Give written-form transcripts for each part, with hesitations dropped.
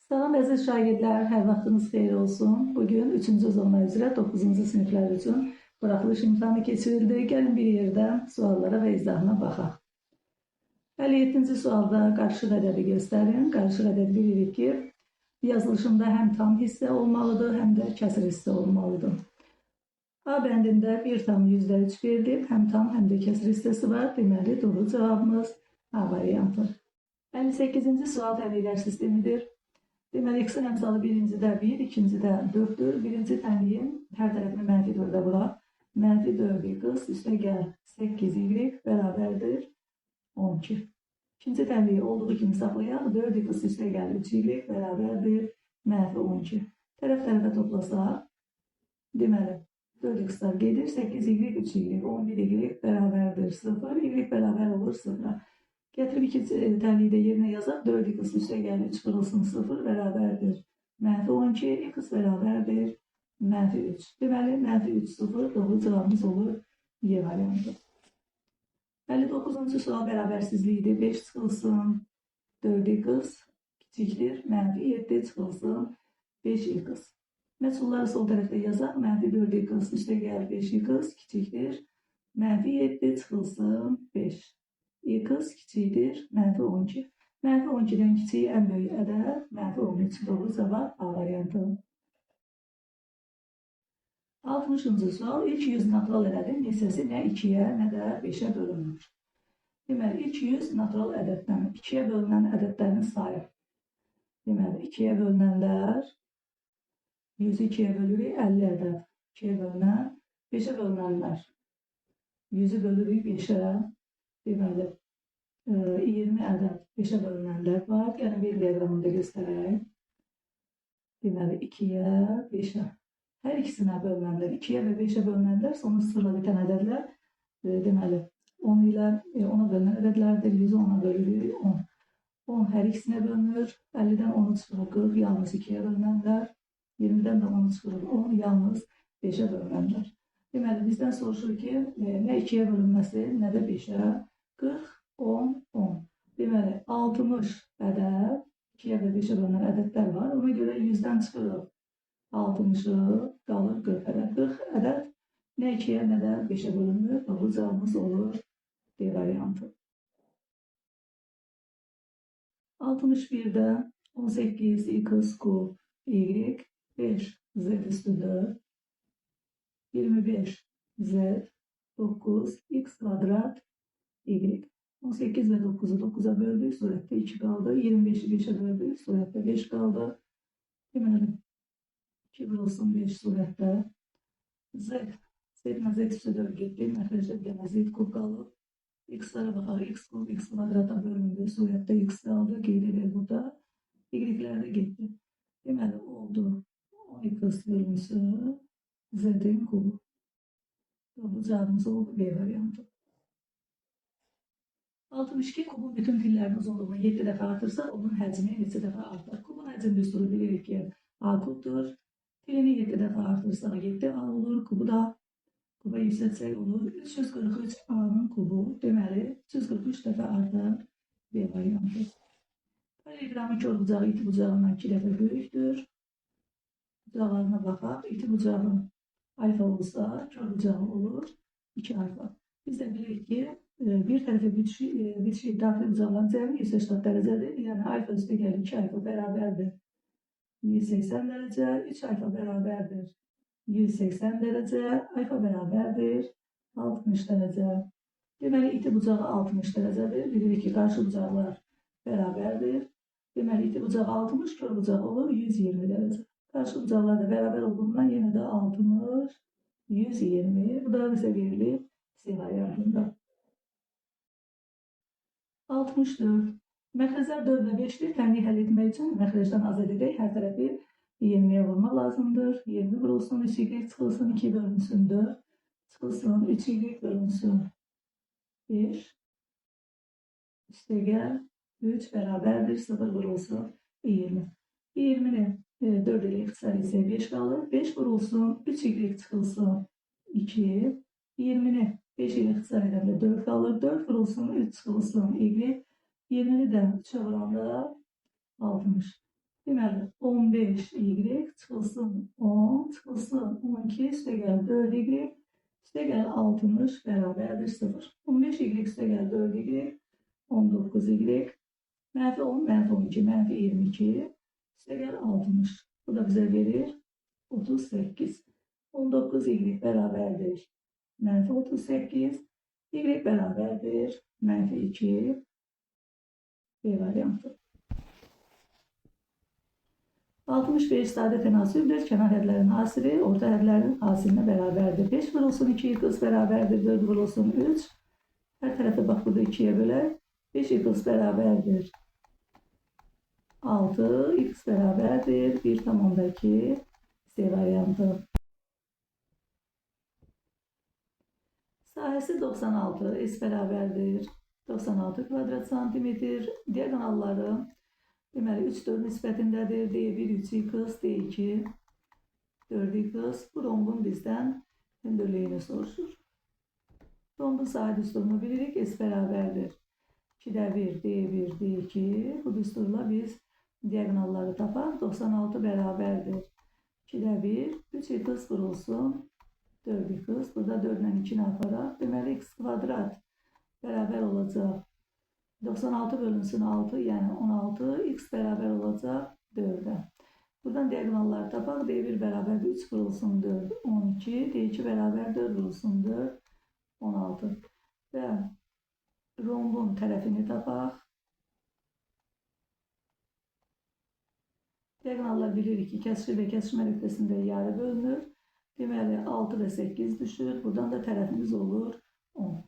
Salam əziz şagirdlər, hər vaxtınız xeyir olsun. Bugün 3-cü zona üzrə 9-cu siniflər üçün buraxılış imtahanı keçirildi. Gəlin bir yerdən suallara və izahına baxaq. 57-ci sualda qarışıq ədədi göstərin. Qarışıq ədəd bilirik ki, yazılışında həm tam hissə olmalıdır, həm də kəsir hissə olmalıdır. A bəndində 1,3 verilib, həm tam, həm də kəsir hissəsi var. Deməli, doğru cavabımız A variantı. 58-ci sual təmizlər sistemidir. Deməli, x-in əmsalı birincidə 1, ikincidə 4-dür. Birinci təmyin hər tərəfini mənfi 4-ə vuraq. Mənfi 4x üstəgəl 8y bərabərdir 12. İkinci təmyiyi olduğu kimi saxlayaq. 4x üstəgəl 3y bərabərdir mənfi 12. Tərəf-tərəfə toplasaq, deməli, 4x-lar gedir, 8y, 3y, 11y bərabərdir 0, y bərabər olur 0. Gətirib ikinci təmyiyi yerinə yazaq. 4x üstəgəl 3 vurulsun 0 bərabərdir mənfi 12, x bərabərdir mənfi 3. Deməli, mənfi 3, 0 doğru cavabımız olur Y variantı. 59-cu sual bərabərsizliyidir. 5 çıxılsın 4x kiçikdir mənfi 7 çıxılsın 5x. Məsulları sol tərəfdə yazaq. Mənfi 4x üstəgəl 5x kiçikdir mənfi 7 çıxılsın 5. X kiçikdir mənfi 12. Mənfi 12-dən kiçik ən böyük ədəd mənfi 13. Doğru cavab A variantı. 60-cı sual. İlk 100 natural ədədin neçəsi nə 2-yə, nə də 5-ə bölünür? Deməli, ilk 100 natural ədəddən 2-yə bölünən ədədlərin sayı. Deməli, 2-yə bölünənlər 100-ü 2-yə bölürük, 50 ədəd. 2-yə bölünən, 5-ə bölünənlər 100-ü bölürük 5-ə. Deməli, 20 ədəd 5-ə bölünənlər var. Yəni, bir diaqramında göstərək. Deməli, 2-yə, 5-ə. Hər ikisinə bölünənlər, 2-yə və 5-ə bölünənlər, sonra sıfırla bitən ədədlər, deməli, 10 ilə 10-a bölünən ədədlərdir. 100-ü 10-a bölürük, 10. 10 hər ikisinə bölünür. 50-dən 10-u çıxırıq, 40, yalnız 2-yə bölünənlər. 20-dən də 10-u çıxırıq, 10, yalnız 5-ə bölünənlər. Deməli, bizdən soruşur ki, nə 2-yə bölünməsi, nə də 5-ə. 40, 10, 10. Deməli, 60 ədəd, 2-yə və 5-ə bölünən ədədlər var. Ona görə 100-dən çıxırıq 60-ı, qalır 40 ədəd. 40 ədəd nə 2-yə, nə də 5-ə bölünmür. Doğru cavabımız olur D variantı. 61-də 18 x kub y 5 z üstü 4 25 z 9 x kvadrat y. 18 və 9-u 9-a böldük, surətdə 2 qaldı. 25-i 5-ə böldük, surətdə 5 qaldı. Deməli, 2 vurulsun 5 surətdə. Z ilə z üstü 4 getdi. Məxrəcdə bir dənə z kub qalıb. X-lara baxaq. X kub, x kvadrata bölündü. Surətdə x qaldı. Qeyd edək burada. Y-lər də getdi. Deməli, oldu 10x bölünsün z-in kubu. Doğru cavabımız oldu B variantı. 62 kubun bütün fillərinin uzunluğunu 7 dəfə artırsaq, onun həcmi neçə dəfə artar? Kubun həcm düsturu bilirik ki, A kubdur. Filini 7 dəfə artırsaq 7A olur. Kubu da kuba yüksəltsək olur. 343 A-nın kubu. Deməli, 343 dəfə artar B variantı. Paralelogramın kör bucağı iti bucağından 2 dəfə böyükdür. Bucaqlarına baxaq. İti bucağı alfa olsa, kör bucağı olur 2 alfa. Biz də bilirik ki, bir tərəfə bitişik daxili bucaqların cəmi 180 dərəcədir. Yəni, alfa üstəgəl 2 alfa bərabərdir 180 dərəcə, 3 alfa bərabərdir 180 dərəcə, alfa bərabərdir 60 dərəcə. Deməli, iti bucağı 60 dərəcədir. Bilirik ki, qarşı bucaqlar bərabərdir. Deməli, iti bucağı 60, kör bucağı olur 120 dərəcə. Qarşı bucaqlar da bərabər olduğundan yenə də 60, 120. Bu da bizə verilir C variantında. 64. Məxrəclər 4 və 5-dir. Təmyiyi həll etmək üçün məxrəcdən azad edək. Hər tərəfi 20-yə vurmaq lazımdır. 20 vurulsun, 3y çıxılsın, 2 bölünsün 4, çıxılsın, 3y bölünsün 5, üstəgəl 3 bərabərdir, 0 vurulsun 20. 20-ni 4 ilə ixtisar etsək 5 qalır. 5 vurulsun, 3y çıxılsın 2, 20-ni 5 ilə ixtisar edəndə 4 qalır. 4 vurulsun, 3 çıxılsın y. 20-ni də 3'ə vuranda 60. Deməli, 15y çıxılsın 10, çıxılsın 12, üstə gəl 4y, üstə gəl 60 bərabərdir 0. 15y üstə gəl 4y, 19y, mənfi 10, mənfi 12, mənfi 22, üstə gəl 60. Bu da bizə verir 38. 19y bərabərdir mənfi 38, y bərabərdir mənfi 2, B variantı. 65 sadə tənasübdür. Kənar hədlərin hasili orta hədlərin hasilinə bərabərdir. 5 vurulsun 2y bərabərdir. 4 vurulsun 3. Hər tərəfə bax burada 2'ye bölər. 5y bərabərdir 6, x bərabərdir 1,2, C variantı. Sahəsi 96, S bərabərdir 96 kvadrat santimetr. Diagonalları deməli 3 4 nisbətindədir. D1 3x, D2 4x. Bu rombun bizdən hündürlüyünü soruşur. Rombun sahə düsturunu bilirik. S bərabərdir 2'də 1, D1, D2. Bu düsturla biz diagonalları tapar. 96 bərabərdir 2'də 1, 3x vurulsun 4x. Burada 4 ilə 2'ni aparaq. Deməli x kvadrat bərabər olacaq 96 bölünsün 6, yəni 16, x bərabər olacaq 4'ə. Buradan diagonalları tapaq. D1 bərabərdir 3 vurulsun 4, 12. D2 bərabər 4 vurulsun 4, 16. Və rombun tərəfini tapaq. Diagonallar bilirik ki, kəsişir və kəsişmə nöqtəsində yarı bölünür. Deməli 6 və 8 düşür. Buradan da tərəfimiz olur 10.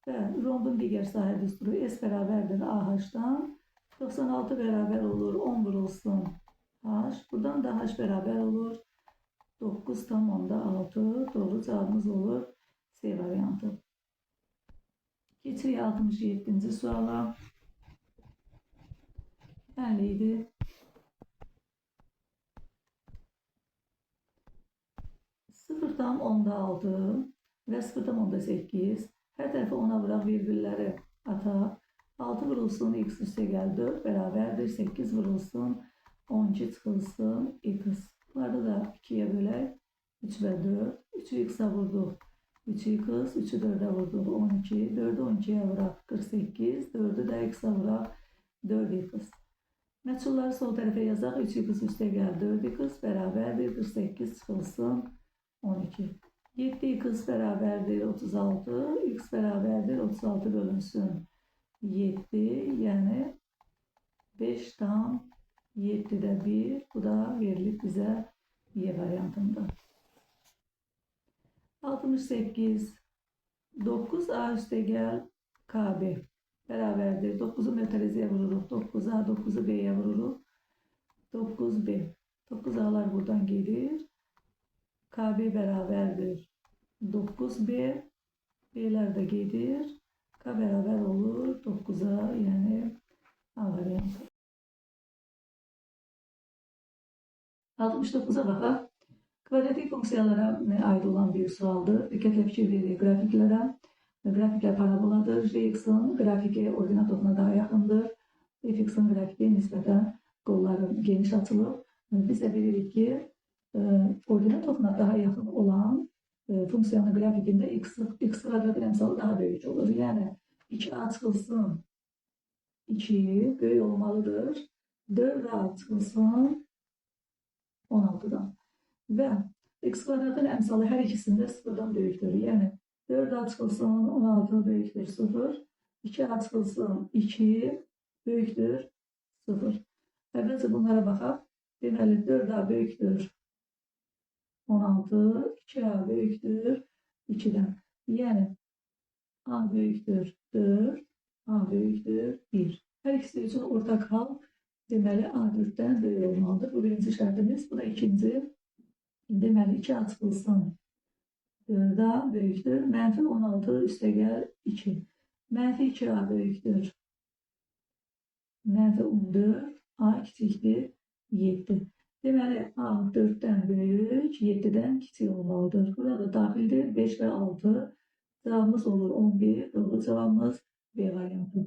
Və rombun digər sahə düsturu S bərabərdir AH-dan. 96 bərabər olur 10 vurulsun H. Buradan da H bərabər olur 9,6. Doğru cavabımız olur C variantı. Keçirik 67-ci suala. Bəlli idi. Sıfırdan 10'da 6 və 0'dan 10'da 8. Hər tərəfə 10'a vuraq, virgülləri ataq. 6 vurulsun x üstə gəl 4 bərabərdir 8 vurulsun 12 çıxılsın x. Bunları da 2'ye bölək. 3 və 4. 3'ü x'ə vurduq 3x, 3'ü 4'ə vurduq 12. 4'ü 12'ye vuraq 48. 4'ü də x'ə vuraq 4x. Məchulları sol tərəfə yazaq. 3x üstə gəl 4x bərabərdir 48 çıxılsın 12. 7x bərabərdir 36, x bərabərdir 36 bölünsün 7, yəni 5,7'də 1. Bu da verilib bizə Y variantında. 68, 9a üstə gəl KB bərabərdir. 9'u mötərizəyə vururuq, 9a, 9'u B'yə vururuq, 9B. 9a'lar buradan gelir. KB bərabərdir 9B. B'lər də gedir. K bərabər olur 9'a, yəni A variantı. 69'a baxaq. Kvadratik funksiyalara aid olan bir sualdır. Diqqətlə fikir veririk qrafiklərə. Grafiklər paraboladır. Rx'ın qrafiki ordinat oxuna daha yaxındır. Fx'ın qrafiki nisbətən qolları geniş açılıb. Biz də bilirik ki, ordinat oxuna daha yaxın olan funksiyanın qrafikində x kvadratın əmsalı daha böyük olur. Yəni 2a çıxılsın 2 böyük olmalıdır. 4a çıxılsın 16'dan. Və x kvadratın əmsalı hər ikisində 0'dan böyükdür. Yəni 4a çıxılsın 16 böyükdür 0. 2a çıxılsın 2 böyükdür 0. Əvvəlcə bunlara baxaq. Deməli 4a böyükdür 16, 2a böyükdür 2'dən. Yəni a böyükdür 4, a böyükdür 1. Hər ikisi üçün ortaq hal deməli a 4'dən böyük olmalıdır. Bu birinci şərtimiz. Bu da ikinci. Deməli 2a çıxılsın 4a böyükdür. Mənfi 16 üstə gəl 2. Mənfi 2a böyükdür. Mənfi 14. A kiçikdir 7. Deməli a 4'dən böyük, 7'dən kiçik olmalıdır. Burada daxildir 5 və 6. Cavabımız olur 11. Doğru cavabımız B variantı.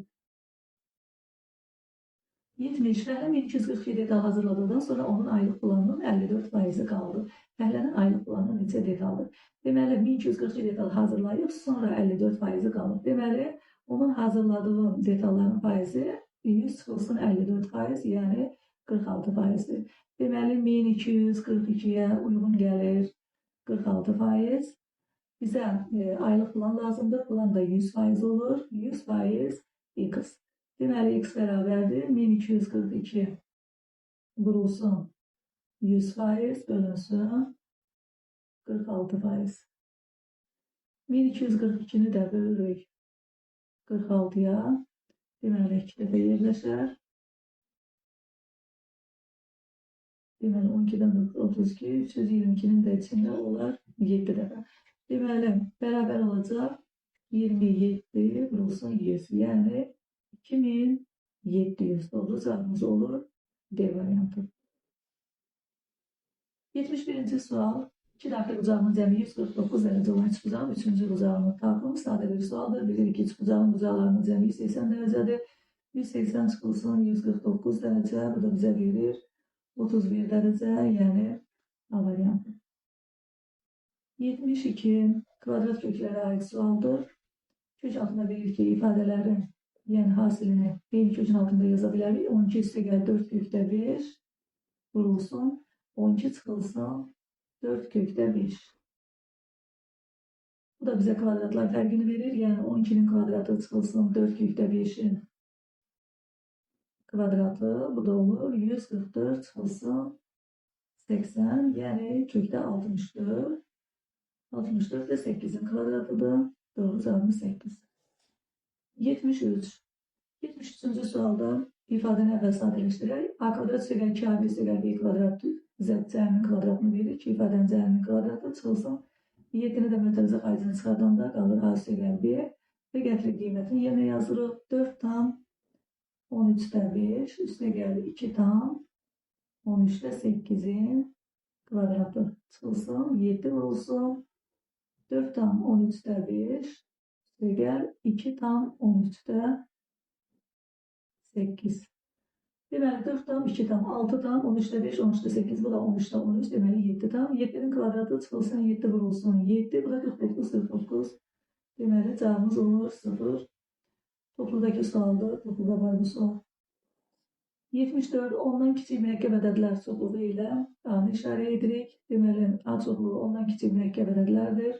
70 fəhlə 1242 detal hazırladıqdan sonra onun aylıq planının 54% qaldı. Fəhlənin aylıq planı neçə detaldır? Deməli, 1242 detal hazırlayıb, sonra 54% qalıb. Deməli, onun hazırladığı detalların faizi 100 çıxılsın 54%, yəni 46%-dir. Deməli, 1242-yə uyğun gəlir 46%. Bizə aylıq plan lazımdır. Plan da 100% olur. 100% x. Deməli, x bərabərdir. 1242 vurulsun 100% bölünsün 46%. 1242-ni də bölürük 46-ya. Deməli, 2 dəfə yerləşər. Deməli, 12-dən 32, 322-nin də içində olar 7 dəfə. Deməli, bərabər olacaq 27 vurulsun 100. Yəni, 2700 doğru cavabımız olur D variantı. 71-ci sual. 2 daxil bucağının cəmi 149 dərəcə olan iç bucağın 3-cü bucağını tapın. Sadə bir sualdır. Bilirik ki, iç bucağın bucaqlarının cəmi 180 dərəcədir. 180 çıxılsın 149 dərəcə. Bu da bizə verir 31 dərəcə, yəni A variantı. 72 kvadrat köklərə aid sualdır. Kök altında bilirik ki, ifadələrin, yəni hasilini eyni kökün altında yaza bilərik. 12 üstə gəl 4 kökdə 5 vurulsun. 12 çıxılsın 4 kökdə 5. Bu da bizə kvadratlar fərqini verir. Yəni 12-nin kvadratı çıxılsın 4 kökdə 5-in kvadratı. Bu da olur 144 çıxılsın 80. Yəni kökdə 64. 64 də 8-in kvadratıdır. Doğru cavabımız 8. 73. 73-cü sualda ifadəni əvvəl sadələşdirək. A kvadrat üstəgəl 2AB üstəgəl B kvadrat cəminin kvadratını verir ki, ifadənin cəminin kvadratı çıxılsın. 7-ni də mötərizə xaricini çıxardanda qalır A üstəgəl B və gətirib qiymətini yerinə yazırıq. 4 tam 13-də 5 üstəgəl 2 tam 13-də 8-in kvadratı çıxılsın. 7 vurulsun. 4 tam 13'də 5 üstəgəl 2 tam 13'də 8. Deməli 4 tam 2 tam 6 tam 13'də 5 13'də 8. Bu da 13'də 13. Deməli 7 tam. 7'nin kvadratı çıxılsın 7 vurulsun 7. Bu da 49 49. Deməli cavabımız olur 0. Topludakı sualdır. Topluda var bu sual. 74 ondan kiçik mürəkkəb ədədlər çoxluğu ilə A-nı işarə edirik. Deməli A çoxluğu ondan kiçik mürəkkəb ədədlərdir.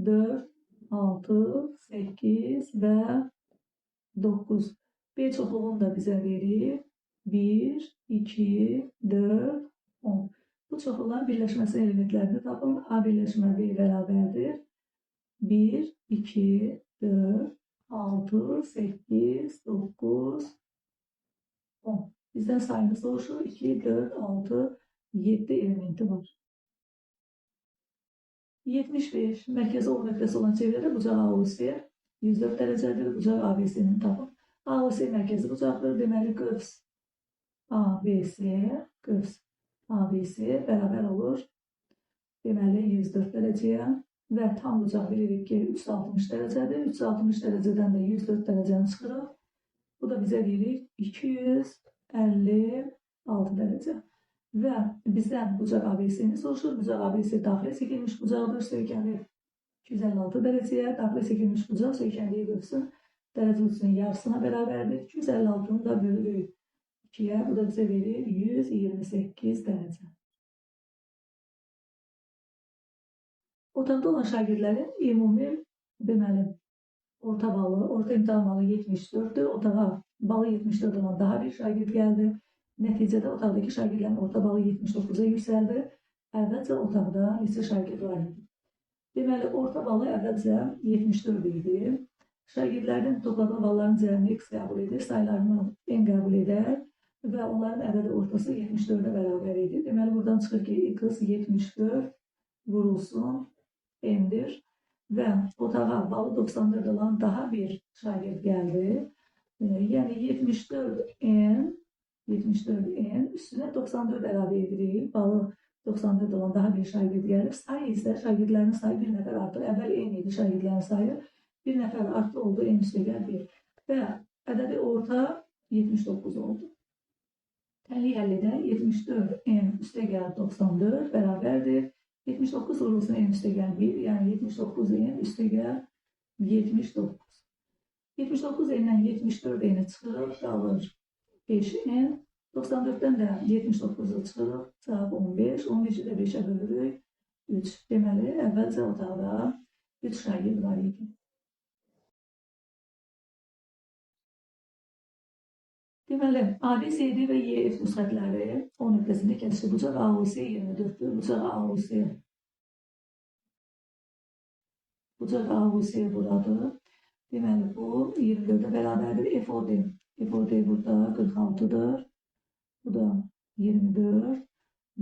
4, 6, 8 və 9. B çoxluğunu da bizə verir. 1, 2, 4, 10. Bu çoxluqların birləşməsi elementlərini tapın. A birləşmə B bərabərdir. 1, 2, 4, 6, 8, 9, 10. Bizdən sayını soruşur. 2, 4, 6, 7 elementi var. 75. Mərkəzi O nöqtəsi olan çevrədə bucaq AOC 104 dərəcədir. Bucaq ABC-ni tapın. AOC mərkəzi bucaqdır. Deməli, qövs ABC bərabər olur. Deməli, 104 dərəcəyə və tam bucaq bilirik ki, 360 dərəcədir. 360 dərəcədən də 104 dərəcəni çıxırıq. Bu da bizə verir 256 dərəcə. Və bizdən bucaq ABC-ni soruşur. Bucaq ABC daxil çəkilmiş bucaqdır. Söykənli 256 dərəcəyə. Daxil çəkilmiş bucaq söykənliyi qövsün dərəcə ölçüsünün yarısına bərabərdir. 256-nı da bölürük 2-yə. Bu da bizə verir 128 dərəcə. Otaqda olan şagirdlərin ümumi deməli orta balı, orta imtahan balı 74'dür. Otağa balı 74 olan daha bir şagird gəldi. Nəticədə otaqdakı şagirdlərin orta balı 79'a yüksəldi. Əvvəlcə otaqda neçə şagird var idi? Deməli, orta balı əvvəlcə 74 idi. Şagirdlərin topladığı balların cəmini x qəbul edir, saylarını n qəbul edər və onların ədədi ortası 74'ə bərabər idi. Deməli, buradan çıxır ki, x 74 vurulsun n-dir və otağa balı 94 olan daha bir şagird gəldi. Yəni 74n üstünə 94 əlavə edirik. Balı 94 olan daha bir şagird gəlib. Sayı isə şagirdlərin sayı bir nəfər artıq. Əvvəl n idi şagirdlərin sayı. Bir nəfər artıq oldu n üstəgəl 1. Və ədədi orta 79 oldu. Tənlik 50'də 74 n üstəgəl 94 bərabərdir. 79 vurulsun n üstəgəl 1, yəni 79 n üstəgəl 79. 79 n'dən 74 n çıxırıq, qalır 5 n. 94'dən də 79'u çıxırıq, cavab 15. 15'i də 5'ə bölürük, 3. Deməli, əvvəlcə otaqda 3 şagird var idi. Deməli, ABCD və YF nüsxətləri O nöqtəsində kəsişir. Bucaq AOC 24'dür. Bucaq AOC buradır. Deməli, bu 24'ə bərabərdir. FOD. FOD burada 46'dır. Bu da 24.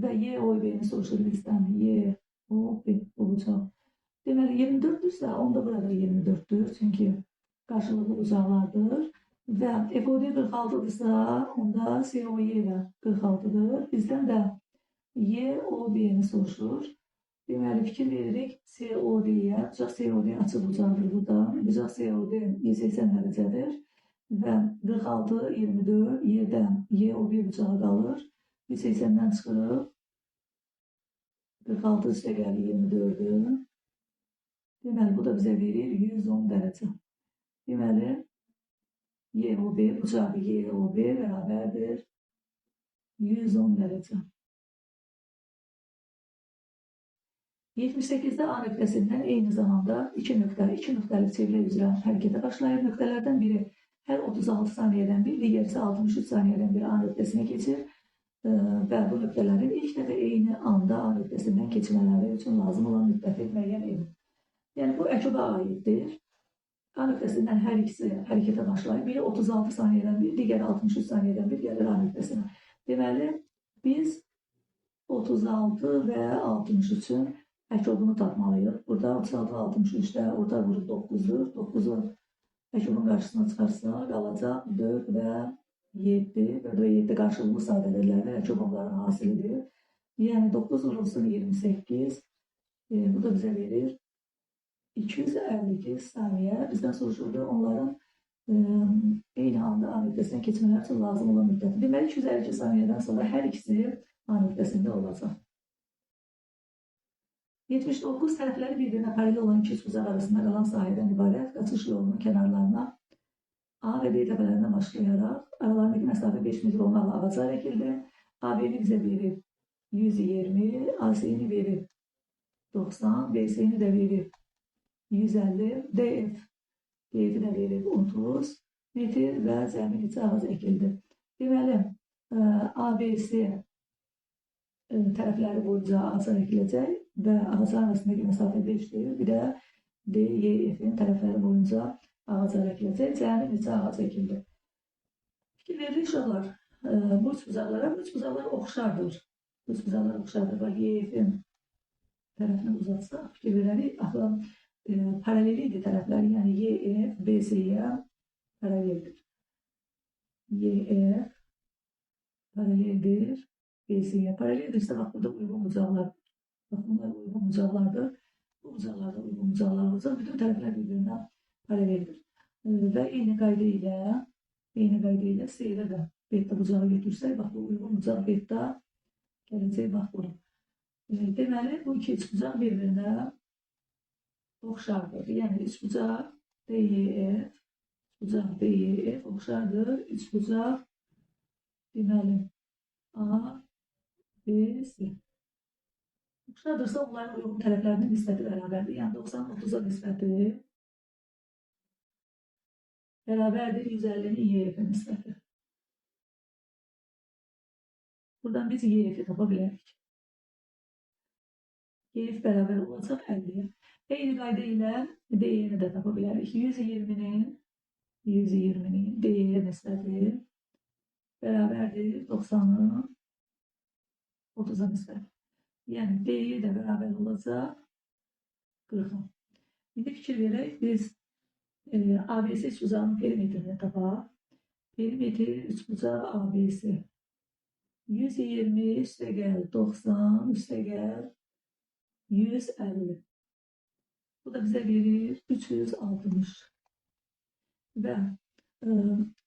Və YOB-ni soruşur bizdən. YOB bu bucaq. Deməli, 24'dürsə, onda burada 24'dür. Çünki qarşılıqlı bucaqlardır. Və FOD 46'dırsa, onda COY də 46'dır. Bizdən də YOB-ni soruşur. Deməli, fikir veririk COD-yə. Bucaq COD açıq bucaqdır burada. Bucaq COD 180 dərəcədir. Və 46, 24, yerdən YOB bucağı qalır. 180'dən çıxırıq. 46 üstə gəlir 24'ü. Deməli, bu da bizə verir 110 dərəcə. Deməli, YOB, bucağı YOB bərabərdir 110 dərəcə. 78'də A nöqtəsindən eyni zamanda iki nöqtəli çevrilə üzrə hərəkətə başlayır. Nöqtələrdən biri hər 36 saniyədən bir, digəri isə 63 saniyədən bir A nöqtəsinə keçir. Və bu nöqtələrin ilk dəfə eyni anda A nöqtəsindən keçmələri üçün lazım olan müddəti müəyyən edilir. Yəni, bu əkuba aiddir. A nöqtəsindən hər ikisi hərəkətə başlayır. Biri 36 saniyədən bir, digəri 63 saniyədən bir gəlir A nöqtəsinə. Deməli, biz 36 və 63'ün əkobunu tapmalıyıq. Burada 36 və 63'də orta qrup 9'dur. 9'u əkobun qarşısına çıxarsa, qalacaq 4 və 7. 4 və 7 qarşılıqlı sadədirlər və əkob onların hasilidir. Yəni, 9 vurulsun 28. Bu da bizə verir 252 saniyə. Bizdən soruşurdu onların eyni anda A nöqtəsindən keçmələri üçün lazım olan müddəti. Deməli, 252 saniyədən sonra hər ikisi A nöqtəsində olacaq. 79 tərəfləri bir-birinə paralel olan iki üçbucaq arasında qalan sahədən ibarət qaçış yolunun kənarlarına A və B təpələrindən başlayaraq aralarındakı məsafə 5 metr olmaqla ağaclar əkildi. AB-ni bizə verir 120, AC-ni verir 90, BC-ni də verir 150, DF-i də verir 30 metr və zəmin içi ağac əkildi. Deməli, ABC tərəfləri boyunca ağaclar əkiləcək və ağaclar arasındakı məsafə 5'dir. Bir də DYF-in tərəfləri boyunca ağaclar əkiləcək. Zəmin içi ağac əkildi. Fikir verilir uşaqlar. Bu üçbucaqlar oxşardır. Bu üçbucaqlar oxşardır. Bax, YF-in tərəfini uzatsaq, fikir verərik. Axı, paraleliydi tərəfləri, yəni YF, BC-yə paraleldir. YF paraleldir, BC-yə paraleldirsə, bax, burada uyğun bucaqlar. Bax, bunlar uyğun bucaqlardır. Bu bucaqlarda uyğun bucaqlar olacaq. Bütün tərəflər bir-birinə paraleldir. Və eyni qayda ilə C-də də beta bucağı götürsək, bax, bu uyğun bucaq beta gələcək, bax, bura. Deməli, bu iki üçbucaq bir-birinə oxşardır. Yəni, üçbucaq DYF oxşardır. Üçbucaq, deməli, A, B, C. Oxşardırsa, onların uyğun tərəflərinin nisbəti bərabərdir. Yəni, 90-30'a nisbəti bərabərdir 150'nin YF-in nisbəti. Buradan biz YF-i tapa bilərik. YF bərabər olacaq 50'yə. Eyni qayda ilə DY-ni də tapa bilərik. 120'nin DY-yə nisbəti bərabərdir 90'ın 30'a nisbəti. Yəni, DY də bərabər olacaq 40'a. İndi fikir verək, biz ABC üçbucağının perimetrini tapaq. Perimetri üçbucaq ABC. 120 üstə gəl 90 üstə gəl 150. Bu da bizə verir 360. Və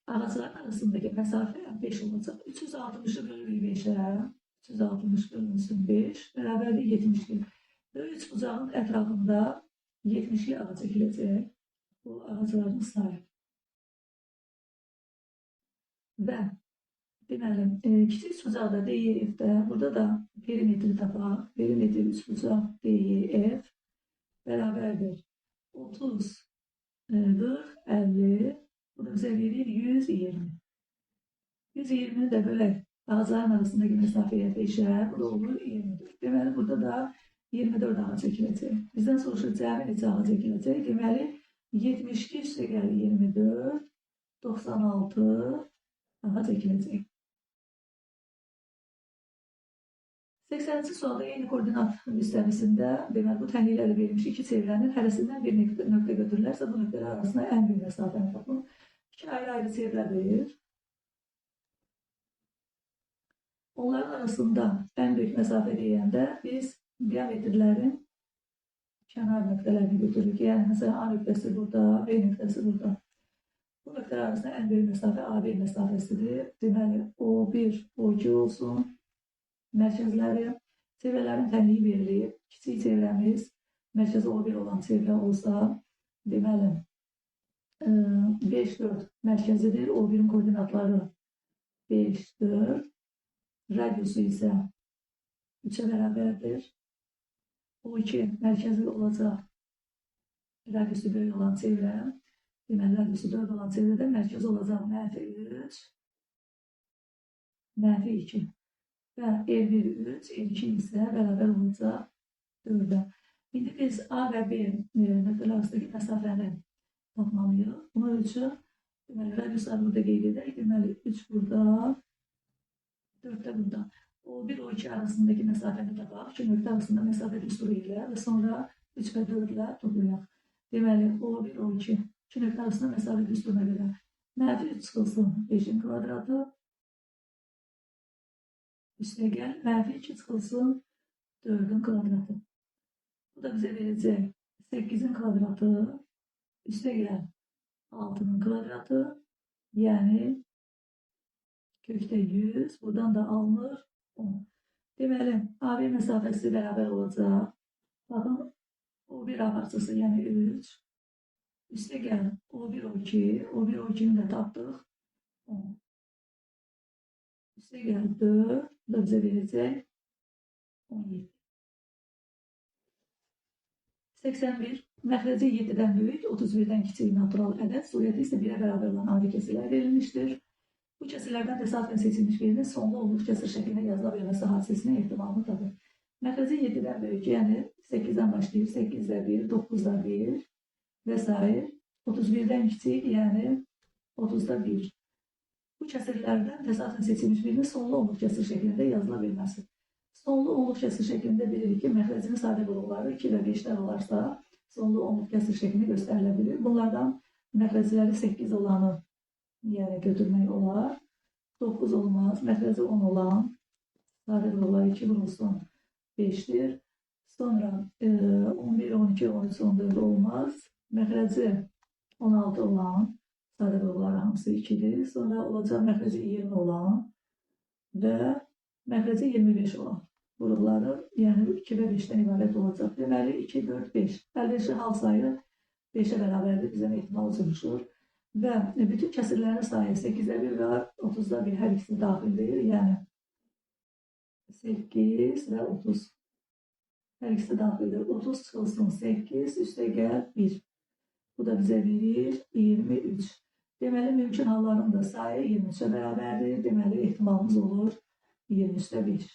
Ağacların arasındaki mesafe 5 olacak. 360'ı bölürük 5'e. 360 bölünsün 5. Beraberlik 70'lik. Ve 3 bucağın etrafında 70'li ağac ekilecek. Bu ağacların sayı. Ve deməli, kiçik bucaqda DEF-də, burada da perimetri tapaq. Perimetri 3 bucaq DEF bərabərdir 30, 40, 50. Bu da bizə verir 120. 120'ni də bölək ağacların arasındaki mesafəyə 5'ə, bu da olur 24. Deməli, burada da 24 ağac ekiləcək. Bizdən soruşur cəmi neçə ağac ekiləcək? Deməli, 72 üstə gəlir 24, 96 ağac ekiləcək. 80-ci sualda eyni koordinat müstəvisində, deməli, bu tənliklərlə verilmiş iki çevrənin hərəsindən bir nöqtə götürülərsə, bu nöqtələr arasında ən böyük məsafəni tapın. İki ayrı-ayrı çevrədir. Onların arasında ən böyük məsafə deyəndə biz diametrlərin kənar nöqtələrini götürürük. Yəni, məsələn, A nöqtəsi burada, B nöqtəsi burada. Bu nöqtələr arasında ən böyük məsafə AB məsafəsidir. Deməli, O1, O2 olsun. Mərkəzləri, çevrələrin tənliyi verilib. Kiçik çevrəmiz mərkəzi O1 olan çevrə olsa, deməli, 5, 4 mərkəzidir. O1'in koordinatları 5, 4. Radiusu isə 3'ə bərabərdir. O2 mərkəzi olacaq. Radiusu böyük olan çevrə. Deməli, radiusu 4 olan çevrədə mərkəzi olacaq -3, -2. Və L1, 3, L2 isə bərabər olacaq 4'ə. İndi biz A və B nöqtələr arasındakı məsafəni tapmalıyıq. Bunun üçün deməli, radiusları burada qeyd edək. Deməli, 3 burada, 4 də burada. O1, O2 arasındakı məsafəni tapaq. İki nöqtə arasında məsafə düsturu ilə və sonra 3 və 4 ilə toplayaq. Deməli, O1, O2 iki nöqtə arasında məsafə düsturuna görə -3 çıxılsın 5'in kvadratı. Üstə gəl, -2 çıxılsın 4'ün kvadratı. Bu da bizə verəcək 8'in kvadratı. Üstə gəl 6'nın kvadratı. Yəni kökdə 100. Buradan da alınır 10. Deməli, AB məsafəsi bərabər olacaq. Baxın, O1 A parçası, yəni 3. Üstə gəl O1, O2. O1, O2'ni də tapdıq 10. Üstə gəl 4. Bu da bizə verəcək 17. 81. Məxrəci 7'dən böyük, 31'dən kiçik natural ədəd, surəti isə 1'ə bərabər olan adi kəsirlər verilmişdir. Bu kəsirlərdən təsadüfən seçilmiş birinin sonlu olmuş kəsir şəklində yazıla bilməsi hadisəsinin ehtimalını tapın. Məxrəci 7'dən böyük, yəni 8'dən başlayır, 8'də 1, 9'da 1 və s. 31'dən kiçik, yəni 30'da 1. Bu kəsirlərdən təsadüfən seçilmiş birinin sonlu olmuş kəsir şəklində yazıla bilməsi. Sonlu olmuş kəsir şəklində bilirik ki, məxrəcinin sadə qruqları 2 və 5'lər olarsa, sonlu olmuş kəsir şəklini göstərilə bilir. Bunlardan məxrəcləri 8 olanı yəni götürmək olar. 9 olmaz. Məxrəci 10 olan sadə qruqlar 2 vurulsun 5'dir. Sonra 11, 12, 13, 14 olmaz. Məxrəci 16 olan sadə qruqlar hamısı 2'dir. Sonra olacaq məxrəci 20 olan və məxrəci 25 olan qruqları, yəni 2 və 5'dən ibarət olacaq. Deməli, 2, 4, 5. Əlverişli hal sayı 5'ə bərabərdir. Bizdən ehtimal soruşur. Və bütün kəsirlərin sayı 8'də 1 və 30'da 1 hər ikisi daxildir. Yəni 8 və 30 hər ikisi daxildir. 30 çıxılsın 8, üstə gəl 1. Bu da bizə verir 23. Deməli, mümkün halların da sayı 23'ə bərabərdir. Deməli, ehtimalımız olur 23'də 1.